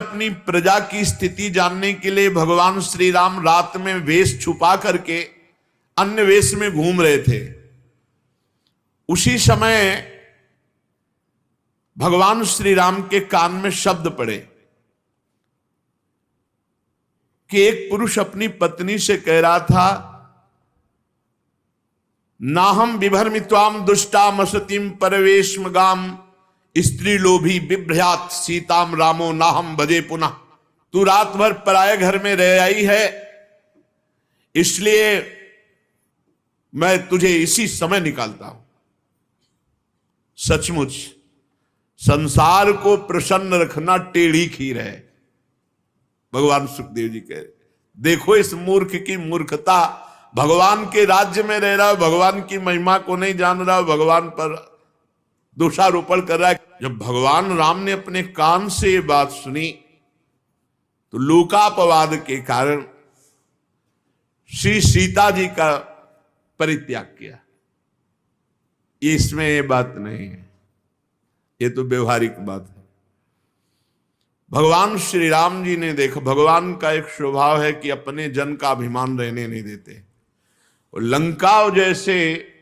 अपनी प्रजा की स्थिति जानने के लिए भगवान श्री राम रात में वेश छुपा करके अन्य वेश में घूम रहे थे। उसी समय भगवान श्री राम के कान में शब्द पड़े कि एक पुरुष अपनी पत्नी से कह रहा था, नाहम विभर्मित्वाम दुष्टाम असतीम परवेशम गाम स्त्री लोभी बिभ्रयात सीताम रामो नाहम भजे पुनः। तू रात भर पराये घर में रह आई है, इसलिए मैं तुझे इसी समय निकालता हूं। सचमुच संसार को प्रसन्न रखना टेढ़ी खीर है। भगवान सुखदेव जी कह रहे, देखो इस मूर्ख की मूर्खता। भगवान के राज्य में रह रहा है, भगवान की महिमा को नहीं जान रहा, भगवान पर दोषारोपण कर रहा है। जब भगवान राम ने अपने कान से ये बात सुनी तो लोकापवाद के कारण श्री सीता जी का परित्याग किया। इसमें ये बात नहीं है, ये तो व्यवहारिक बात है। भगवान श्री राम जी ने देखा, भगवान का एक स्वभाव है कि अपने जन का अभिमान रहने नहीं देते। और लंका जैसे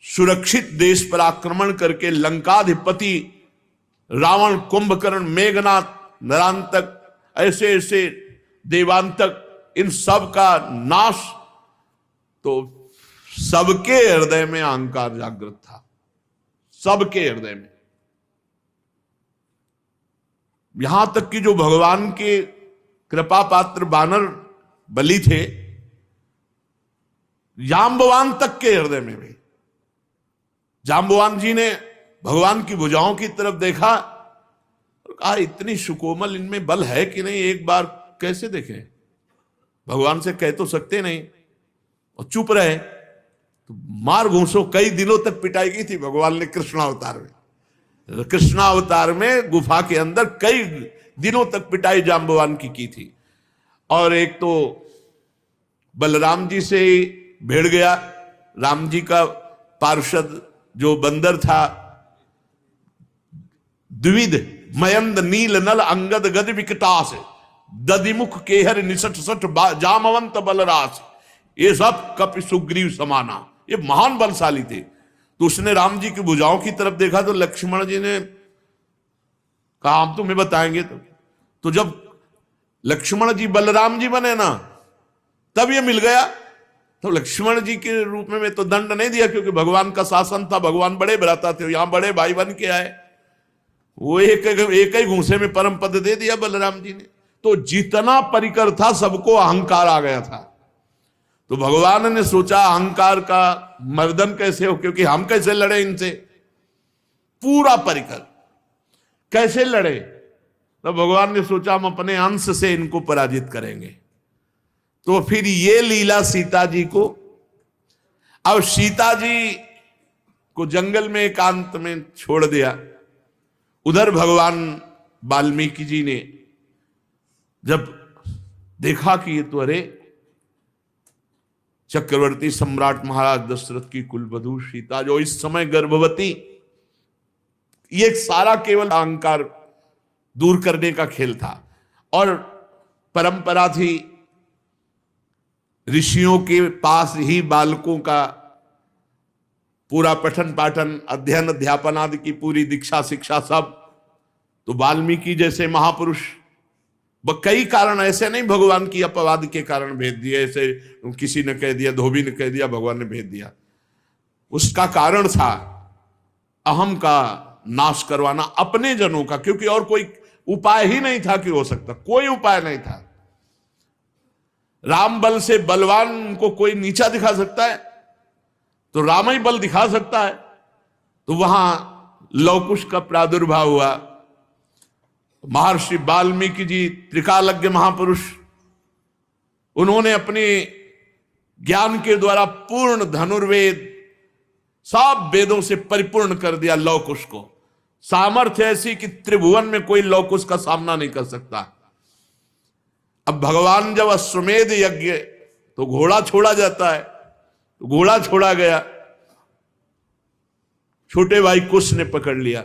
सुरक्षित देश पर आक्रमण करके लंकाधिपति रावण, कुंभकर्ण, मेघनाथ, नरांतक, ऐसे ऐसे देवांतक, इन सब का नाश, तो सबके हृदय में अहंकार जागृत था, सबके हृदय में। यहां तक कि जो भगवान के कृपा पात्र बानर बलि थे, जांबवान तक के हृदय में भी। जांबवान जी ने भगवान की भुजाओं की तरफ देखा और कहा, इतनी सुकोमल इनमें बल है कि नहीं, एक बार कैसे देखें। भगवान से कह तो सकते नहीं और चुप रहे, तो मार घूसो। कई दिनों तक पिटाई की थी भगवान ने कृष्णावतार में। कृष्णावतार में गुफा के अंदर कई दिनों तक पिटाई जांबवान की थी। और एक तो बलराम जी से भिड़ गया, राम जी का पार्षद जो बंदर था, द्विविध मयंद नील नल अंगद गद विकटास दधिमुख केहर निसट सठ जामवंत बलरास। ये सब कपि सुग्रीव समाना, ये महान बलशाली थे। तो उसने राम जी की भुजाओं की तरफ देखा तो लक्ष्मण जी ने कहा, हम तुम्हें बताएंगे। तो जब लक्ष्मण जी बलराम जी बने ना, तब ये मिल गया। तो लक्ष्मण जी के रूप में तो दंड नहीं दिया, क्योंकि भगवान का शासन था, भगवान बड़े भ्राता थे, यहां बड़े भाई बन के आए। वो एक ही घूंसे में परम पद दे दिया बलराम जी ने। तो जितना परिकर था सबको अहंकार आ गया था। तो भगवान ने सोचा अहंकार का मर्दन कैसे हो, क्योंकि हम कैसे लड़े इनसे, पूरा परिकर कैसे लड़े। तो भगवान ने सोचा हम अपने अंश से इनको पराजित करेंगे। तो फिर ये लीला सीता जी को, अब सीता जी को जंगल में एकांत में छोड़ दिया। उधर भगवान वाल्मीकि जी ने जब देखा कि ये तो अरे चक्रवर्ती सम्राट महाराज दशरथ की कुलवधू सीता जो इस समय गर्भवती, ये सारा केवल अहंकार दूर करने का खेल था। और परंपरा थी ऋषियों के पास ही बालकों का पूरा पठन पाठन, अध्ययन अध्यापन आदि की पूरी दीक्षा शिक्षा सब। तो वाल्मीकि जैसे महापुरुष, कई कारण ऐसे नहीं भगवान की अपवाद के कारण भेज दिए, ऐसे किसी ने कह दिया, धोबी ने कह दिया, भगवान ने भेज दिया। उसका कारण था अहम का नाश करवाना अपने जनों का, क्योंकि और कोई उपाय ही नहीं था कि हो सकता, कोई उपाय नहीं था। राम बल से बलवान को कोई नीचा दिखा सकता है, तो राम ही बल दिखा सकता है। तो वहां लवकुश का प्रादुर्भाव हुआ। महर्षि वाल्मीकि जी त्रिकालज्ञ महापुरुष, उन्होंने अपने ज्ञान के द्वारा पूर्ण धनुर्वेद, सब वेदों से परिपूर्ण कर दिया लवकुश को। सामर्थ्य ऐसी कि त्रिभुवन में कोई लवकुश का सामना नहीं कर सकता। अब भगवान जब अश्वमेध यज्ञ, तो घोड़ा छोड़ा जाता है, तो घोड़ा छोड़ा गया, छोटे भाई कुश ने पकड़ लिया।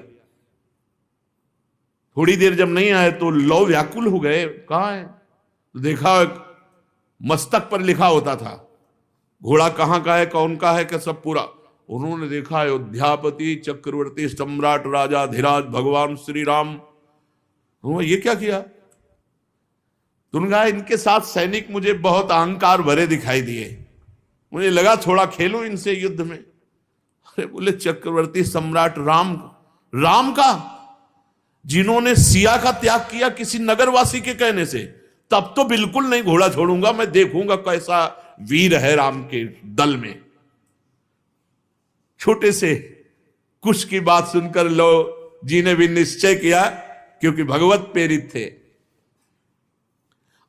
थोड़ी देर जब नहीं आए तो लौ व्याकुल हो गए, कहाँ है? तो देखा मस्तक पर लिखा होता था घोड़ा कहाँ का है, कौन का है, क्या सब पूरा। उन्होंने देखा अयोध्यापति चक्रवर्ती सम्राट राजा धीराज भगवान श्री राम। ये क्या किया? तो उन्होंने कहा इनके साथ सैनिक मुझे बहुत अहंकार भरे दिखाई दिए, मुझे लगा थोड़ा खेलूं इनसे युद्ध में। अरे बोले चक्रवर्ती सम्राट राम, राम का, जिन्होंने सिया का त्याग किया किसी नगरवासी के कहने से, तब तो बिल्कुल नहीं घोड़ा छोड़ूंगा, मैं देखूंगा कैसा वीर है राम के दल में। छोटे से कुछ की बात सुनकर लो जी ने भी निश्चय किया, क्योंकि भगवत प्रेरित थे।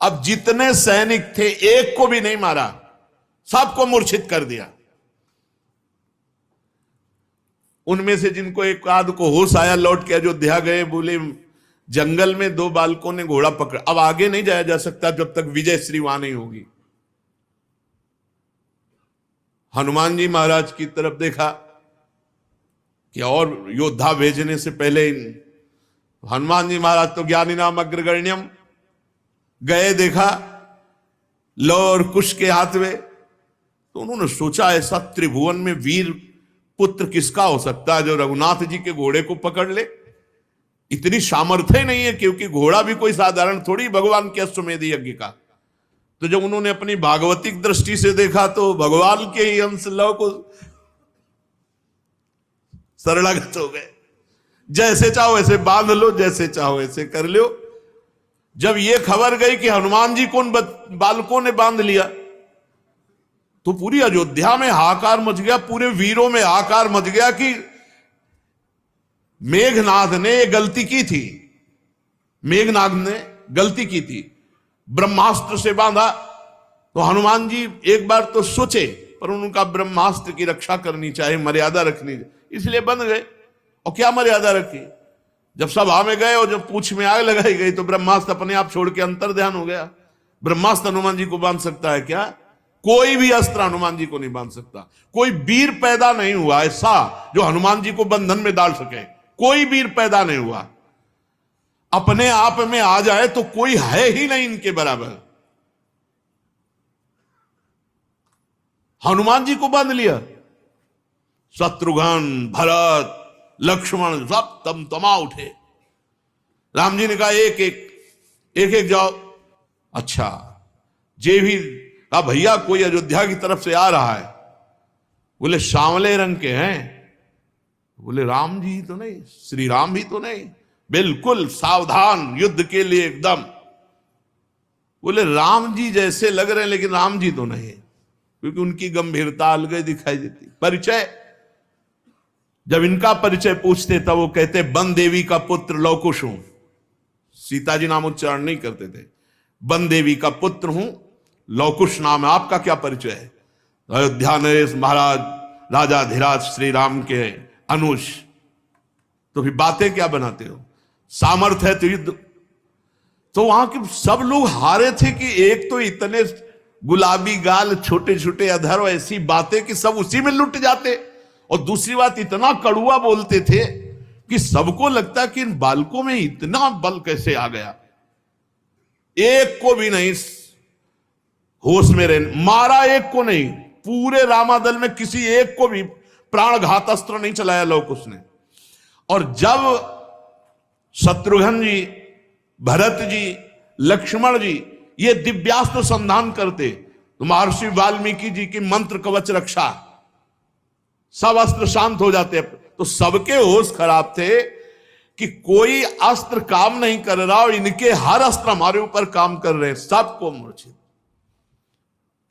अब जितने सैनिक थे एक को भी नहीं मारा, सबको मूर्छित कर दिया। उनमें से जिनको एक आध को होश आया लौट के अयोध्या गए, बोले जंगल में 2 बालकों ने घोड़ा पकड़ा, अब आगे नहीं जाया जा सकता जब तक विजय श्री वहां नहीं होगी। हनुमान जी महाराज की तरफ देखा कि और योद्धा भेजने से पहले हनुमान जी महाराज तो ज्ञानी नाम अग्रगण्यम गए, देखा लो और कुश के हाथ में, तो उन्होंने सोचा ऐसा त्रिभुवन में वीर पुत्र किसका हो सकता है जो रघुनाथ जी के घोड़े को पकड़ ले। इतनी सामर्थ्य नहीं है, क्योंकि घोड़ा भी कोई साधारण थोड़ी भगवान के अश्वमेध यज्ञ का। तो जब उन्होंने अपनी भागवतिक दृष्टि से देखा तो भगवान के ही अंश लव को शरणागत हो गए। जैसे चाहो वैसे बांध लो, जैसे चाहो वैसे कर लो। जब ये खबर गई कि हनुमान जी को बालकों ने बांध लिया, तो पूरी अयोध्या में हाहाकार मच गया, पूरे वीरों में हाहाकार मच गया कि मेघनाद ने गलती की थी, मेघनाद ने गलती की थी, ब्रह्मास्त्र से बांधा। तो हनुमान जी एक बार तो सोचे, पर उनका ब्रह्मास्त्र की रक्षा करनी चाहिए, मर्यादा रखनी चाहिए, इसलिए बंद गए। और क्या मर्यादा रखी? जब सभा में गए और जब पूंछ में आग लगाई गई तो ब्रह्मास्त्र अपने आप छोड़ के अंतर ध्यान हो गया। ब्रह्मास्त्र हनुमान जी को बांध सकता है क्या? कोई भी अस्त्र हनुमान जी को नहीं बांध सकता। कोई वीर पैदा नहीं हुआ ऐसा जो हनुमान जी को बंधन में डाल सके, कोई वीर पैदा नहीं हुआ। अपने आप में आ जाए तो कोई है ही नहीं इनके बराबर। हनुमान जी को बांध लिया, शत्रुघ्न भरत लक्ष्मण सब तमा उठे। राम जी ने कहा एक एक जाओ। अच्छा, जे भी कहा भैया कोई अयोध्या की तरफ से आ रहा है। बोले सांवले रंग के हैं। बोले राम जी तो नहीं, श्री राम भी तो नहीं, बिल्कुल सावधान युद्ध के लिए एकदम। बोले राम जी जैसे लग रहे हैं लेकिन राम जी तो नहीं, क्योंकि उनकी गंभीरता अलग दिखाई देती। परिचय, जब इनका परिचय पूछते तब वो कहते वन देवी का पुत्र लवकुश हूं। सीता जी नाम उच्चारण नहीं करते थे। वन देवी का पुत्र हूं, लवकुश नाम है। आपका क्या परिचय है? अयोध्या नरेश महाराज राजा धीराज श्री राम के अनुज। तो फिर बातें क्या बनाते हो? सामर्थ्य है तो युद्ध। तो वहां के सब लोग हारे थे कि एक तो इतने गुलाबी गाल, छोटे छोटे अधर, ऐसी बातें कि सब उसी में लुट जाते। और दूसरी बात, इतना कड़ुआ बोलते थे कि सबको लगता कि इन बालकों में इतना बल कैसे आ गया। एक को भी नहीं होश में रहने मारा, एक को नहीं, पूरे रामादल में किसी एक को भी प्राणघात अस्त्र नहीं चलाया लवकुश ने। और जब शत्रुघ्न जी, भरत जी, लक्ष्मण जी ये दिव्यास्त्र संधान करते तो महर्षि वाल्मीकि जी की मंत्र कवच रक्षा, सब अस्त्र शांत हो जाते। तो सबके होश खराब थे कि कोई अस्त्र काम नहीं कर रहा और इनके हर अस्त्र हमारे ऊपर काम कर रहे हैं, सबको मूर्छित।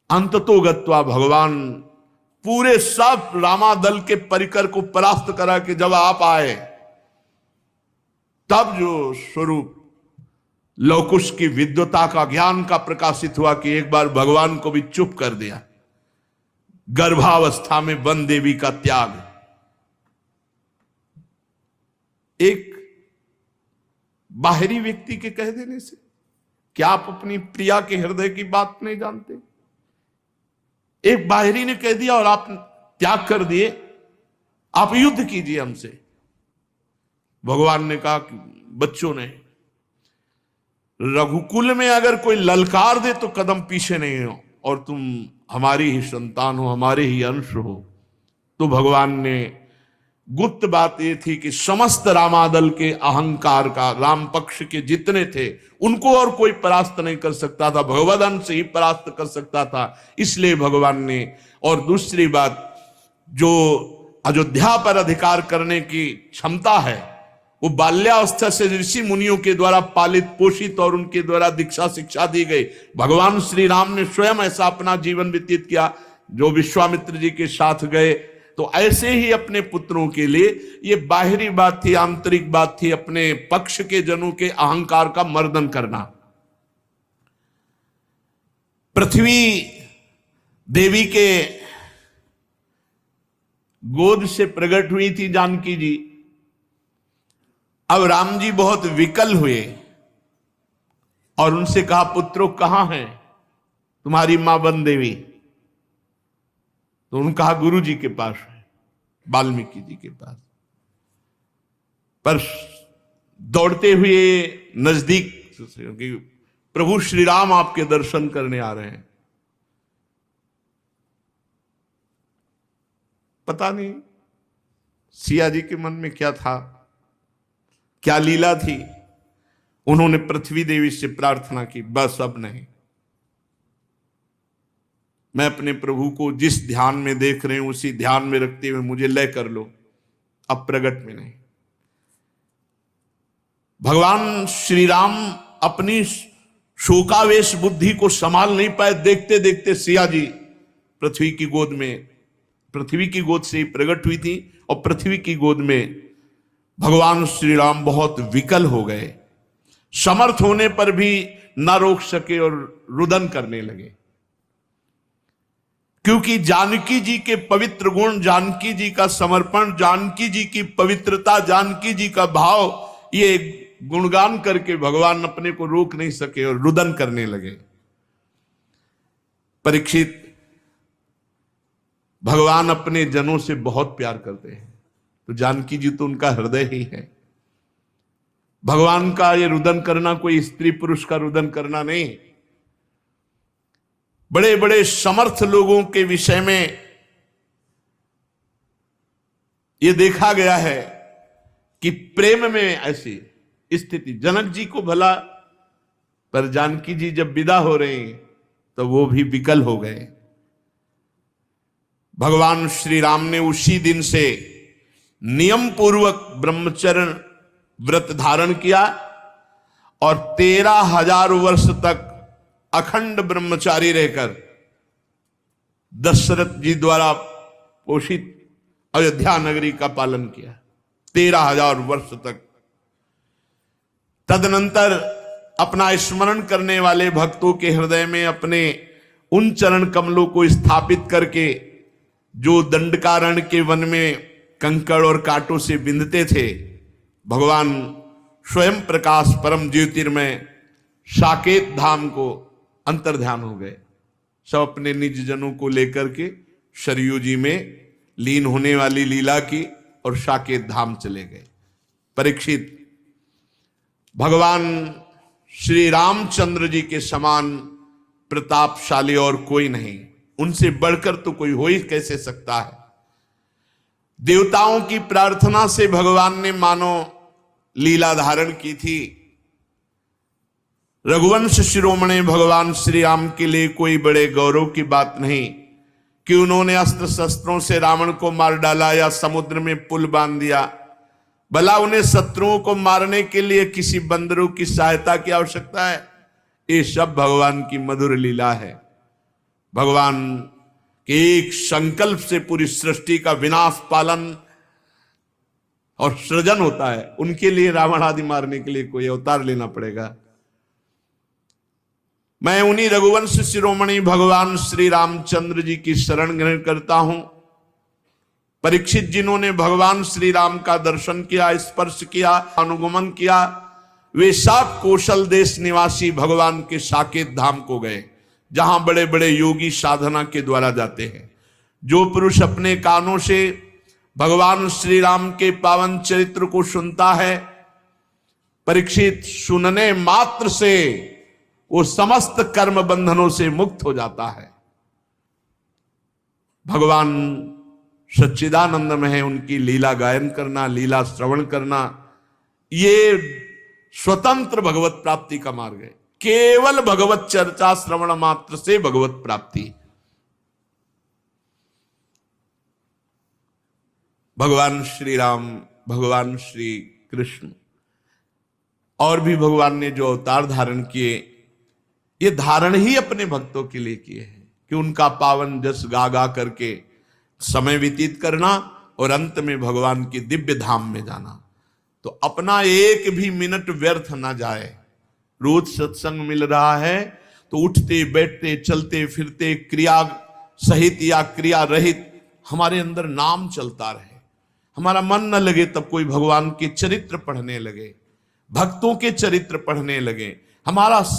अंततो गत्वा भगवान पूरे सब रामादल के परिकर को परास्त करा के जब आप आए, तब जो स्वरूप लवकुश की विद्वता का, ज्ञान का प्रकाशित हुआ कि एक बार भगवान को भी चुप कर दिया। गर्भावस्था में वन देवी का त्याग, एक बाहरी व्यक्ति के कह देने से। क्या आप अपनी प्रिया के हृदय की बात नहीं जानते? एक बाहरी ने कह दिया और आप त्याग कर दिए। आप युद्ध कीजिए हमसे। भगवान ने कहा कि बच्चों ने, रघुकुल में अगर कोई ललकार दे तो कदम पीछे नहीं हो, और तुम हमारी ही संतान हो, हमारे ही अंश हो। तो भगवान ने, गुप्त बात ये थी कि समस्त रामादल के अहंकार का, राम पक्ष के जितने थे उनको और कोई परास्त नहीं कर सकता था, भगवद अंश ही परास्त कर सकता था। इसलिए भगवान ने, और दूसरी बात, जो अयोध्या पर अधिकार करने की क्षमता है वो बाल्यावस्था से ऋषि मुनियों के द्वारा पालित पोषित और उनके द्वारा दीक्षा शिक्षा दी गई। भगवान श्री राम ने स्वयं ऐसा अपना जीवन व्यतीत किया, जो विश्वामित्र जी के साथ गए। तो ऐसे ही अपने पुत्रों के लिए, ये बाहरी बात थी, आंतरिक बात थी, अपने पक्ष के जनों के अहंकार का मर्दन करना। पृथ्वी देवी के गोद से प्रकट हुई थी जानकी जी। अब राम जी बहुत विकल हुए और उनसे कहा, पुत्रों कहां हैं तुम्हारी मां वन देवी? तो उन्होंने कहा, गुरु जी के पास है, वाल्मीकि जी के पास। पर दौड़ते हुए नजदीक, क्योंकि प्रभु श्री राम आपके दर्शन करने आ रहे हैं। पता नहीं सिया जी के मन में क्या था, क्या लीला थी। उन्होंने पृथ्वी देवी से प्रार्थना की, बस अब नहीं, मैं अपने प्रभु को जिस ध्यान में देख रहे हूं उसी ध्यान में रखते हुए मुझे लय कर लो, अब प्रगट में नहीं। भगवान श्री राम अपनी शोकावेश बुद्धि को संभाल नहीं पाए। देखते देखते सिया जी पृथ्वी की गोद में, पृथ्वी की गोद से ही प्रकट हुई थी, और पृथ्वी की गोद में भगवान श्री राम बहुत विकल हो गए। समर्थ होने पर भी ना रोक सके और रुदन करने लगे, क्योंकि जानकी जी के पवित्र गुण, जानकी जी का समर्पण, जानकी जी की पवित्रता, जानकी जी का भाव, ये गुणगान करके भगवान अपने को रोक नहीं सके और रुदन करने लगे। परीक्षित, भगवान अपने जनों से बहुत प्यार करते हैं, तो जानकी जी तो उनका हृदय ही है। भगवान का ये रुदन करना कोई स्त्री पुरुष का रुदन करना नहीं। बड़े बड़े समर्थ लोगों के विषय में यह देखा गया है कि प्रेम में ऐसी स्थिति, जनक जी को भला, पर जानकी जी जब विदा हो रहे हैं तो वो भी विकल हो गए। भगवान श्री राम ने उसी दिन से नियम पूर्वक ब्रह्मचर्य व्रत धारण किया और 13,000 वर्ष तक अखंड ब्रह्मचारी रहकर दशरथ जी द्वारा पोषित अयोध्या नगरी का पालन किया 13,000 वर्ष तक। तदनंतर अपना स्मरण करने वाले भक्तों के हृदय में अपने उन चरण कमलों को स्थापित करके, जो दंडकारण्य के वन में कंकड़ और कांटों से बिंधते थे, भगवान स्वयं प्रकाश परम ज्योतिर्मय साकेत धाम को अंतर्ध्यान हो गए। सब अपने निज जनों को लेकर के सरयू जी में लीन होने वाली लीला की और साकेत धाम चले गए। परीक्षित, भगवान श्री रामचंद्र जी के समान प्रतापशाली और कोई नहीं, उनसे बढ़कर तो कोई हो ही कैसे सकता है। देवताओं की प्रार्थना से भगवान ने मानो लीला धारण की थी। रघुवंश शिरोमणि भगवान श्री राम के लिए कोई बड़े गौरव की बात नहीं कि उन्होंने अस्त्र शस्त्रों से रावण को मार डाला या समुद्र में पुल बांध दिया। भला उन्हें शत्रुओं को मारने के लिए किसी बंदरों की सहायता की आवश्यकता है? ये सब भगवान की मधुर लीला है। भगवान के एक संकल्प से पूरी सृष्टि का विनाश, पालन और सृजन होता है। उनके लिए रावण आदि मारने के लिए कोई अवतार लेना पड़ेगा? मैं उन्हीं रघुवंश शिरोमणि भगवान श्री रामचंद्र जी की शरण ग्रहण करता हूं। परीक्षित, जिन्होंने भगवान श्री राम का दर्शन किया, स्पर्श किया, अनुगमन किया, वे सब कौशल देश निवासी भगवान के साकेत धाम को गए, जहां बड़े बड़े योगी साधना के द्वारा जाते हैं। जो पुरुष अपने कानों से भगवान श्री राम के पावन चरित्र को सुनता है, परीक्षित सुनने मात्र से वो समस्त कर्म बंधनों से मुक्त हो जाता है। भगवान सच्चिदानंद में है, उनकी लीला गायन करना, लीला श्रवण करना, ये स्वतंत्र भगवत प्राप्ति का मार्ग है। केवल भगवत चर्चा श्रवण मात्र से भगवत प्राप्ति। भगवान श्री राम, भगवान श्री कृष्ण और भी भगवान ने जो अवतार धारण किए, ये धारण ही अपने भक्तों के लिए किए हैं कि उनका पावन जस गा गा करके समय व्यतीत करना और अंत में भगवान की दिव्य धाम में जाना। तो अपना एक भी मिनट व्यर्थ ना जाए। रोज सत्संग मिल रहा है तो उठते बैठते चलते फिरते क्रिया सहित या क्रिया रहित हमारे अंदर नाम चलता रहे। हमारा मन न लगे तब कोई भगवान के चरित्र पढ़ने लगे, भक्तों के चरित्र पढ़ने लगे। हमारा